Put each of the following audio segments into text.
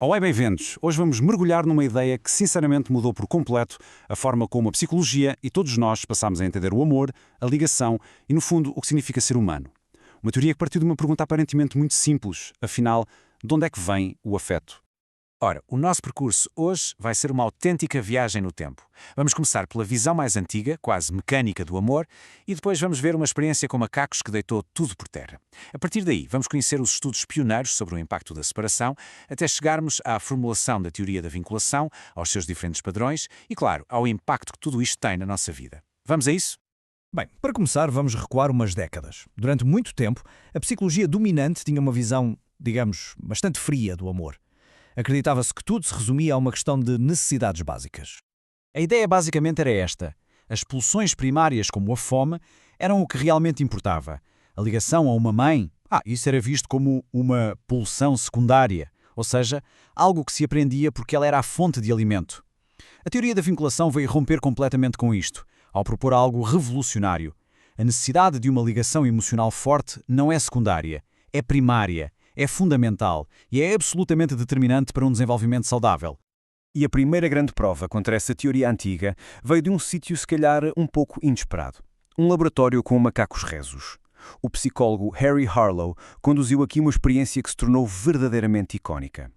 Olá e bem-vindos! Hoje vamos mergulhar numa ideia que sinceramente mudou por completo a forma como a psicologia e todos nós passamos a entender o amor, a ligação e, no fundo, o que significa ser humano. Uma teoria que partiu de uma pergunta aparentemente muito simples, afinal, de onde é que vem o afeto? Ora, o nosso percurso hoje vai ser uma autêntica viagem no tempo. Vamos começar pela visão mais antiga, quase mecânica do amor, e depois vamos ver uma experiência com macacos que deitou tudo por terra. A partir daí, vamos conhecer os estudos pioneiros sobre o impacto da separação, até chegarmos à formulação da teoria da vinculação, aos seus diferentes padrões e, claro, ao impacto que tudo isto tem na nossa vida. Vamos a isso? Bem, para começar, vamos recuar umas décadas. Durante muito tempo, a psicologia dominante tinha uma visão, digamos, bastante fria do amor. Acreditava-se que tudo se resumia a uma questão de necessidades básicas. A ideia basicamente era esta. As pulsões primárias, como a fome, eram o que realmente importava. A ligação a uma mãe, isso era visto como uma pulsão secundária, ou seja, algo que se aprendia porque ela era a fonte de alimento. A teoria da vinculação veio romper completamente com isto, ao propor algo revolucionário. A necessidade de uma ligação emocional forte não é secundária, é primária. É fundamental e é absolutamente determinante para um desenvolvimento saudável. E a primeira grande prova contra essa teoria antiga veio de um sítio se calhar um pouco inesperado. Um laboratório com macacos rezos. O psicólogo Harry Harlow conduziu aqui uma experiência que se tornou verdadeiramente icónica.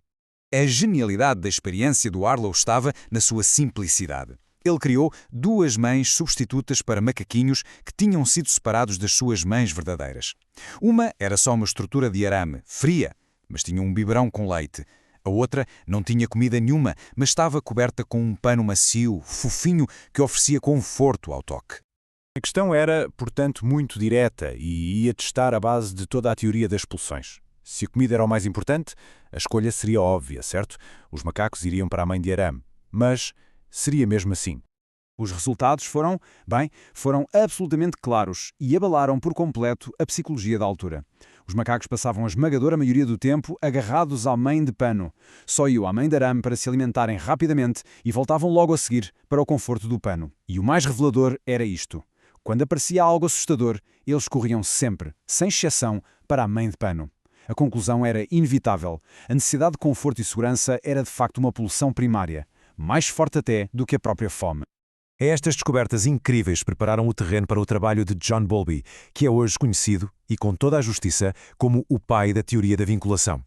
A genialidade da experiência do Harlow estava na sua simplicidade. Ele criou duas mães substitutas para macaquinhos que tinham sido separados das suas mães verdadeiras. Uma era só uma estrutura de arame, fria, mas tinha um biberão com leite. A outra não tinha comida nenhuma, mas estava coberta com um pano macio, fofinho, que oferecia conforto ao toque. A questão era, portanto, muito direta e ia testar a base de toda a teoria das pulsões. Se a comida era o mais importante, a escolha seria óbvia, certo? Os macacos iriam para a mãe de arame. Mas seria mesmo assim? Os resultados foram absolutamente claros e abalaram por completo a psicologia da altura. Os macacos passavam a esmagadora maioria do tempo agarrados à mãe de pano. Só iam à mãe de arame para se alimentarem rapidamente e voltavam logo a seguir para o conforto do pano. E o mais revelador era isto. Quando aparecia algo assustador, eles corriam sempre, sem exceção, para a mãe de pano. A conclusão era inevitável. A necessidade de conforto e segurança era de facto uma pulsão primária, mais forte até do que a própria fome. Estas descobertas incríveis prepararam o terreno para o trabalho de John Bowlby, que é hoje conhecido, e com toda a justiça, como o pai da teoria da vinculação.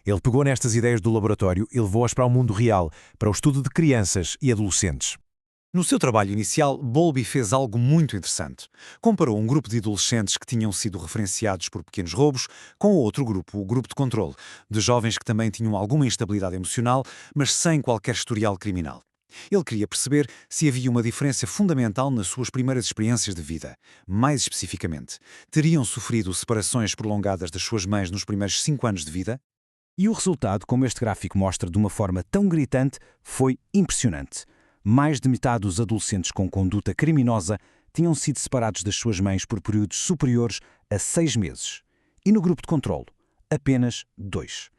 Ele pegou nestas ideias do laboratório e levou-as para o mundo real, para o estudo de crianças e adolescentes. No seu trabalho inicial, Bowlby fez algo muito interessante. Comparou um grupo de adolescentes que tinham sido referenciados por pequenos roubos com outro grupo, o grupo de controle, de jovens que também tinham alguma instabilidade emocional, mas sem qualquer historial criminal. Ele queria perceber se havia uma diferença fundamental nas suas primeiras experiências de vida. Mais especificamente, teriam sofrido separações prolongadas das suas mães nos primeiros 5 anos de vida? E o resultado, como este gráfico mostra de uma forma tão gritante, foi impressionante. Mais de metade dos adolescentes com conduta criminosa tinham sido separados das suas mães por períodos superiores a 6 meses. E no grupo de controlo, apenas 2.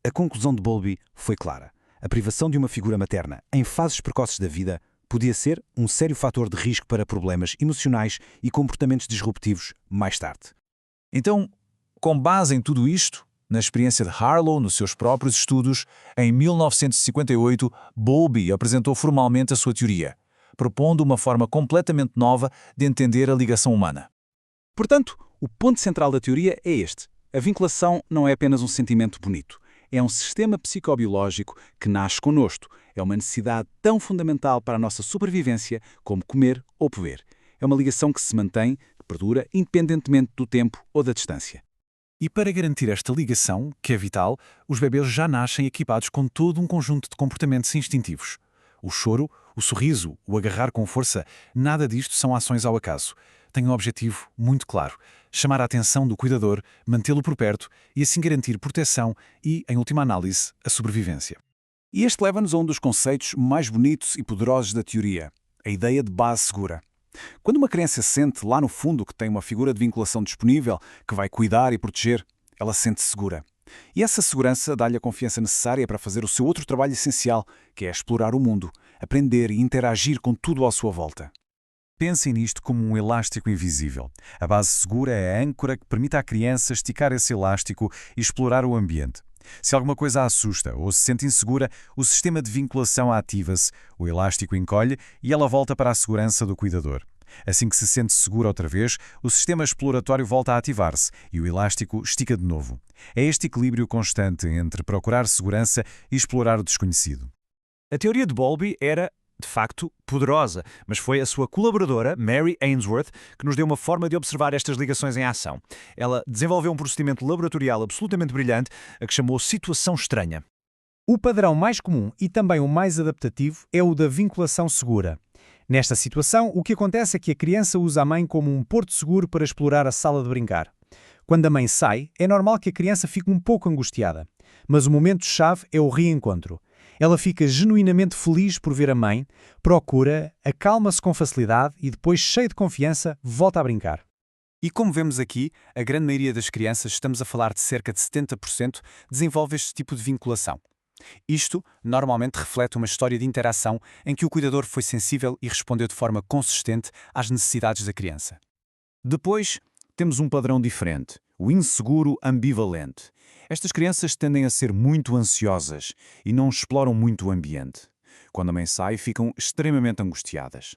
A conclusão de Bowlby foi clara. A privação de uma figura materna em fases precoces da vida podia ser um sério fator de risco para problemas emocionais e comportamentos disruptivos mais tarde. Então, com base em tudo isto, na experiência de Harlow, nos seus próprios estudos, em 1958, Bowlby apresentou formalmente a sua teoria, propondo uma forma completamente nova de entender a ligação humana. Portanto, o ponto central da teoria é este. A vinculação não é apenas um sentimento bonito. É um sistema psicobiológico que nasce connosco. É uma necessidade tão fundamental para a nossa sobrevivência como comer ou beber. É uma ligação que se mantém, que perdura, independentemente do tempo ou da distância. E para garantir esta ligação, que é vital, os bebês já nascem equipados com todo um conjunto de comportamentos instintivos. O choro, o sorriso, o agarrar com força, nada disto são ações ao acaso. Tem um objetivo muito claro: chamar a atenção do cuidador, mantê-lo por perto e assim garantir proteção e, em última análise, a sobrevivência. E este leva-nos a um dos conceitos mais bonitos e poderosos da teoria, a ideia de base segura. Quando uma criança sente lá no fundo que tem uma figura de vinculação disponível, que vai cuidar e proteger, ela sente-se segura. E essa segurança dá-lhe a confiança necessária para fazer o seu outro trabalho essencial, que é explorar o mundo, aprender e interagir com tudo à sua volta. Pensem nisto como um elástico invisível. A base segura é a âncora que permite à criança esticar esse elástico e explorar o ambiente. Se alguma coisa a assusta ou se sente insegura, o sistema de vinculação ativa-se, o elástico encolhe e ela volta para a segurança do cuidador. Assim que se sente segura outra vez, o sistema exploratório volta a ativar-se e o elástico estica de novo. É este equilíbrio constante entre procurar segurança e explorar o desconhecido. A teoria de Bowlby era, de facto, poderosa, mas foi a sua colaboradora, Mary Ainsworth, que nos deu uma forma de observar estas ligações em ação. Ela desenvolveu um procedimento laboratorial absolutamente brilhante, a que chamou situação estranha. O padrão mais comum e também o mais adaptativo é o da vinculação segura. Nesta situação, o que acontece é que a criança usa a mãe como um porto seguro para explorar a sala de brincar. Quando a mãe sai, é normal que a criança fique um pouco angustiada. Mas o momento-chave é o reencontro. Ela fica genuinamente feliz por ver a mãe, procura, acalma-se com facilidade e depois, cheia de confiança, volta a brincar. E como vemos aqui, a grande maioria das crianças, estamos a falar de cerca de 70%, desenvolve este tipo de vinculação. Isto normalmente reflete uma história de interação em que o cuidador foi sensível e respondeu de forma consistente às necessidades da criança. Depois, temos um padrão diferente, o inseguro ambivalente. Estas crianças tendem a ser muito ansiosas e não exploram muito o ambiente. Quando a mãe sai, ficam extremamente angustiadas.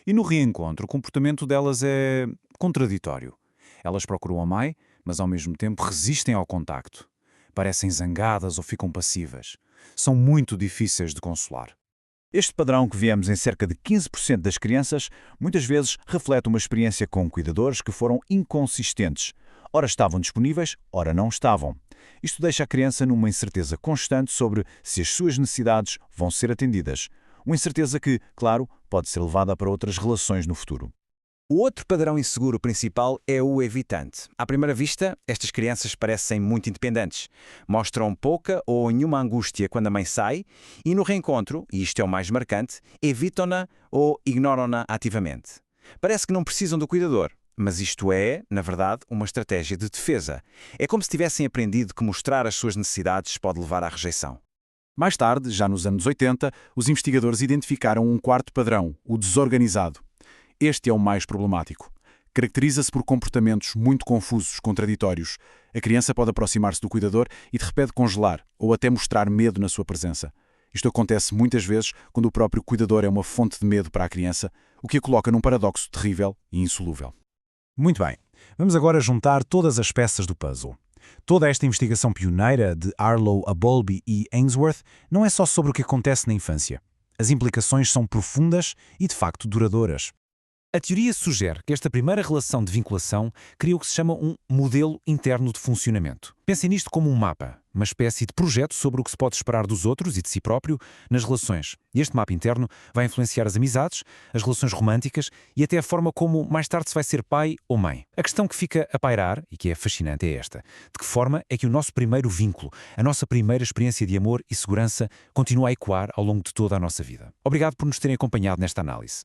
E no reencontro, o comportamento delas é contraditório. Elas procuram a mãe, mas ao mesmo tempo resistem ao contacto. Parecem zangadas ou ficam passivas. São muito difíceis de consolar. Este padrão que vemos em cerca de 15% das crianças muitas vezes reflete uma experiência com cuidadores que foram inconsistentes. Ora estavam disponíveis, ora não estavam. Isto deixa a criança numa incerteza constante sobre se as suas necessidades vão ser atendidas. Uma incerteza que, claro, pode ser levada para outras relações no futuro. O outro padrão inseguro principal é o evitante. À primeira vista, estas crianças parecem muito independentes. Mostram pouca ou nenhuma angústia quando a mãe sai e no reencontro, e isto é o mais marcante, evitam-na ou ignoram-na ativamente. Parece que não precisam do cuidador, mas isto é, na verdade, uma estratégia de defesa. É como se tivessem aprendido que mostrar as suas necessidades pode levar à rejeição. Mais tarde, já nos anos 80, os investigadores identificaram um quarto padrão, o desorganizado. Este é o mais problemático. Caracteriza-se por comportamentos muito confusos, contraditórios. A criança pode aproximar-se do cuidador e de repente congelar ou até mostrar medo na sua presença. Isto acontece muitas vezes quando o próprio cuidador é uma fonte de medo para a criança, o que a coloca num paradoxo terrível e insolúvel. Muito bem, vamos agora juntar todas as peças do puzzle. Toda esta investigação pioneira de Arlo, Bowlby e Ainsworth não é só sobre o que acontece na infância. As implicações são profundas e, de facto, duradouras. A teoria sugere que esta primeira relação de vinculação cria o que se chama um modelo interno de funcionamento. Pensem nisto como um mapa, uma espécie de projeto sobre o que se pode esperar dos outros e de si próprio nas relações. E este mapa interno vai influenciar as amizades, as relações românticas e até a forma como mais tarde se vai ser pai ou mãe. A questão que fica a pairar, e que é fascinante, é esta. De que forma é que o nosso primeiro vínculo, a nossa primeira experiência de amor e segurança continua a ecoar ao longo de toda a nossa vida? Obrigado por nos terem acompanhado nesta análise.